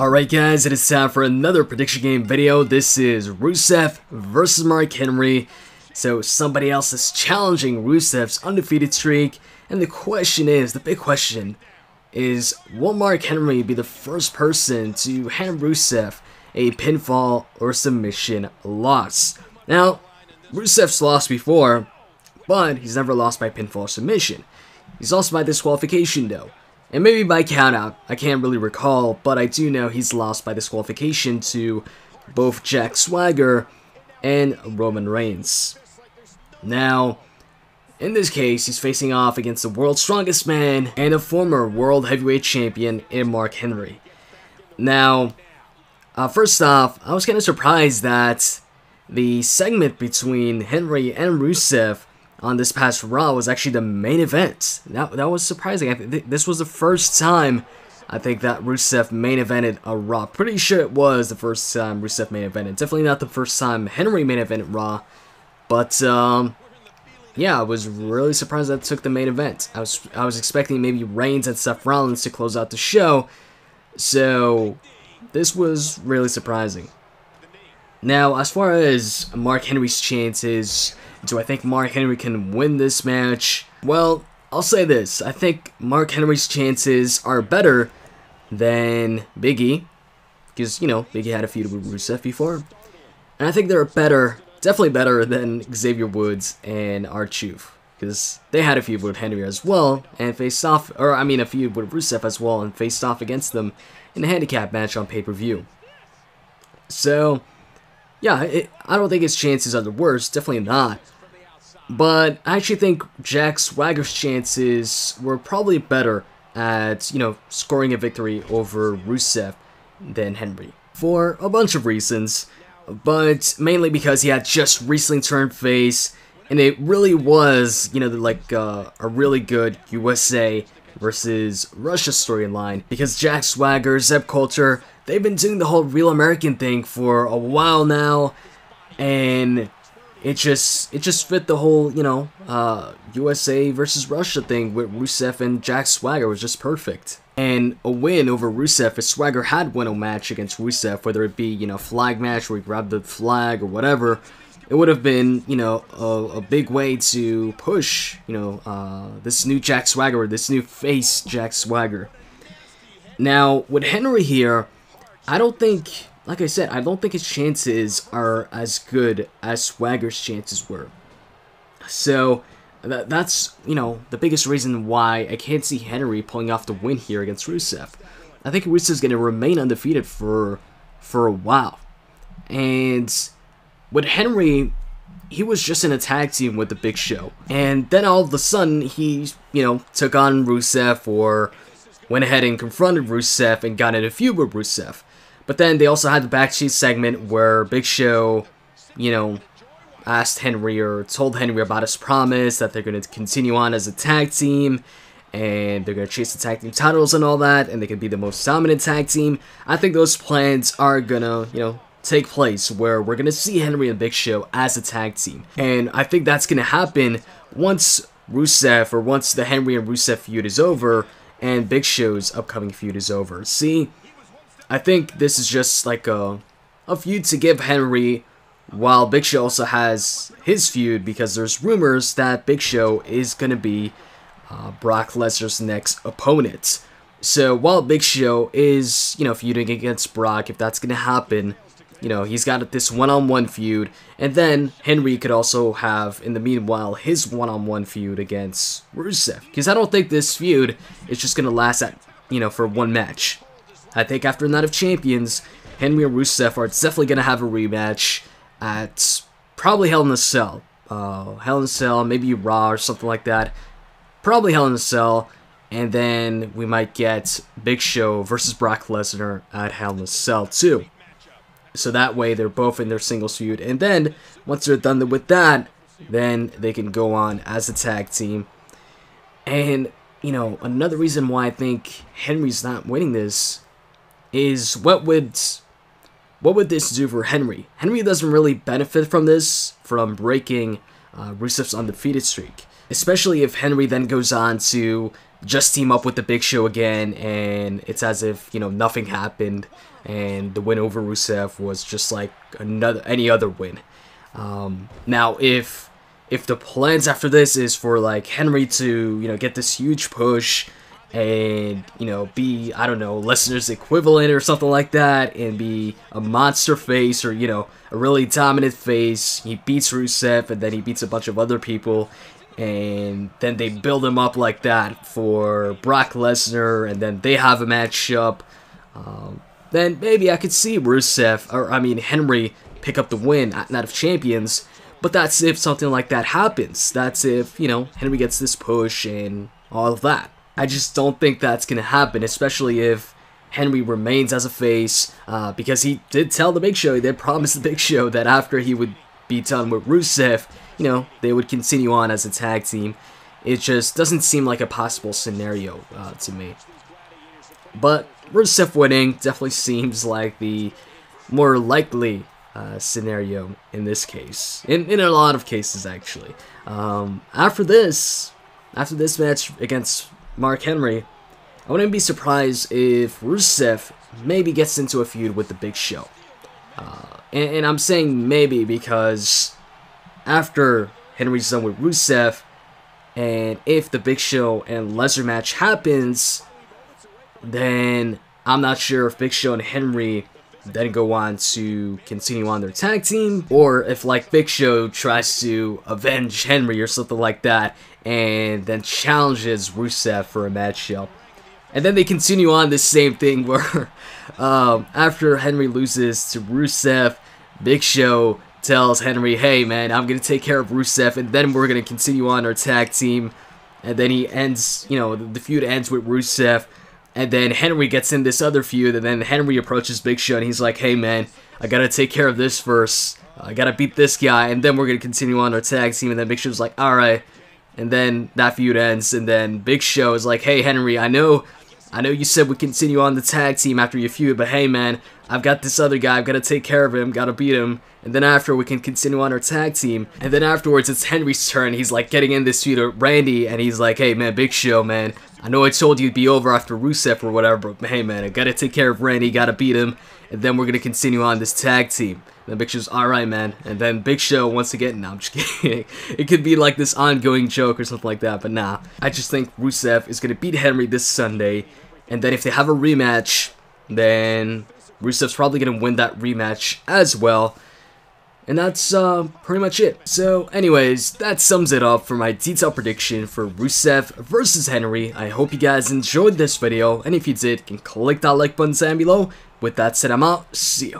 Alright guys, it is time for another prediction game video. This is Rusev versus Mark Henry. So somebody else is challenging Rusev's undefeated streak. And the question is, the big question is, will Mark Henry be the first person to hand Rusev a pinfall or submission loss? Now, Rusev's lost before, but he's never lost by pinfall or submission. He's lost by disqualification though. And maybe by countout, I can't really recall, but I do know he's lost by disqualification to both Jack Swagger and Roman Reigns. Now, in this case, he's facing off against the world's strongest man and a former world heavyweight champion in Mark Henry. Now, first off, I was kind of surprised that the segment between Henry and Rusev on this past Raw was actually the main event. That was surprising. I think this was the first time I think that Rusev main evented a Raw. Pretty sure it was the first time Rusev main evented. Definitely not the first time Henry main evented Raw. But yeah, I was really surprised that it took the main event. I was expecting maybe Reigns and Seth Rollins to close out the show. So this was really surprising. Now, as far as Mark Henry's chances, do I think Mark Henry can win this match? Well, I'll say this. I think Mark Henry's chances are better than Big E. Because, you know, Big E had a feud with Rusev before. And I think they're better, definitely better than Xavier Woods and R-Truth. Because they had a feud with Henry as well, and faced off, or I mean a feud with Rusev as well, and faced off against them in a handicap match on pay-per-view. So, yeah, I don't think his chances are the worst, definitely not. But I actually think Jack Swagger's chances were probably better at, you know, scoring a victory over Rusev than Henry. For a bunch of reasons, but mainly because he had just recently turned face, and it really was, you know, like a really good USA versus Russia storyline. Because Jack Swagger, Zeb Coulter, they've been doing the whole Real American thing for a while now, and it just fit the whole, you know, USA versus Russia thing with Rusev and Jack Swagger was just perfect. And a win over Rusev, if Swagger had won a match against Rusev, whether it be, you know, flag match where he grabbed the flag or whatever, it would have been, you know, a big way to push, you know, this new Jack Swagger, or this new face Jack Swagger. Now, with Henry here, I don't think, like I said, I don't think his chances are as good as Swagger's chances were. So, that's, you know, the biggest reason why I can't see Henry pulling off the win here against Rusev. I think Rusev's going to remain undefeated for a while. And with Henry, he was just in a tag team with the Big Show. And then all of a sudden, he, you know, took on Rusev, or went ahead and confronted Rusev and got in a feud with Rusev. But then they also had the backstage segment where Big Show, you know, asked Henry, or told Henry about his promise that they're going to continue on as a tag team, and they're going to chase the tag team titles and all that, and they can be the most dominant tag team. I think those plans are going to, you know, take place where we're going to see Henry and Big Show as a tag team. And I think that's going to happen once Rusev, or once the Henry and Rusev feud is over, and Big Show's upcoming feud is over. See, I think this is just like a feud to give Henry, while Big Show also has his feud, because there's rumors that Big Show is going to be Brock Lesnar's next opponent. So while Big Show is, you know, feuding against Brock, if that's going to happen, you know, he's got this one-on-one feud, and then Henry could also have, in the meanwhile, his one-on-one feud against Rusev. Because I don't think this feud is just going to last at, you know, for one match. I think after Night of Champions, Henry and Rusev are definitely going to have a rematch at probably Hell in a Cell. Hell in a Cell, maybe Raw or something like that. Probably Hell in a Cell. And then we might get Big Show versus Brock Lesnar at Hell in a Cell too. So that way they're both in their singles feud. And then, once they're done with that, then they can go on as a tag team. And, you know, another reason why I think Henry's not winning this is what would this do for Henry? Henry doesn't really benefit from this, from breaking Rusev's undefeated streak. Especially if Henry then goes on to just team up with the Big Show again, and it's as if, you know, nothing happened, and the win over Rusev was just like any other win. Now, if the plans after this is for like Henry to, you know, get this huge push and, you know, be, I don't know, Lesnar's equivalent or something like that, and be a monster face, or, you know, a really dominant face, he beats Rusev and then he beats a bunch of other people, and then they build him up like that for Brock Lesnar, and then they have a matchup, then maybe I could see Henry pick up the win at Night of Champions. But that's if something like that happens. That's if, you know, Henry gets this push and all of that. I just don't think that's going to happen, especially if Henry remains as a face, because he did tell the Big Show, he did promise the Big Show that after he would be done with Rusev, you know, they would continue on as a tag team. It just doesn't seem like a possible scenario to me. But Rusev winning definitely seems like the more likely scenario in this case, in a lot of cases actually. After this match against Mark Henry, I wouldn't be surprised if Rusev maybe gets into a feud with the Big Show. And I'm saying maybe because after Henry's done with Rusev, and if the Big Show and Lesnar match happens, then I'm not sure if Big Show and Henry then go on to continue on their tag team, or if like Big Show tries to avenge Henry or something like that, and then challenges Rusev for a matchup. And then they continue on this same thing where after Henry loses to Rusev, Big Show tells Henry, hey man, I'm going to take care of Rusev, and then we're going to continue on our tag team. And then he ends, you know, the feud ends with Rusev. And then Henry gets in this other feud, and then Henry approaches Big Show, and he's like, hey man, I gotta take care of this first. I gotta beat this guy, and then we're gonna continue on our tag team. And then Big Show's like, alright. And then that feud ends, and then Big Show is like, hey Henry, I know you said we continue on the tag team after your feud, but hey man, I've got this other guy, I've gotta take care of him, gotta beat him. And then after, we can continue on our tag team. And then afterwards, it's Henry's turn. He's like getting in this feud with Randy, and he's like, hey man, Big Show, man, I know I told you it'd be over after Rusev or whatever, but hey man, I gotta take care of Randy, gotta beat him, and then we're gonna continue on this tag team. And then Big Show's, alright man, and then Big Show, once again, no, I'm just kidding. It could be like this ongoing joke or something like that, but nah. I just think Rusev is gonna beat Henry this Sunday, and then if they have a rematch, then Rusev's probably gonna win that rematch as well. And that's pretty much it. So anyways, that sums it up for my detailed prediction for Rusev versus Henry. I hope you guys enjoyed this video, and if you did, you can click that like button down below. With that said, I'm out. See ya.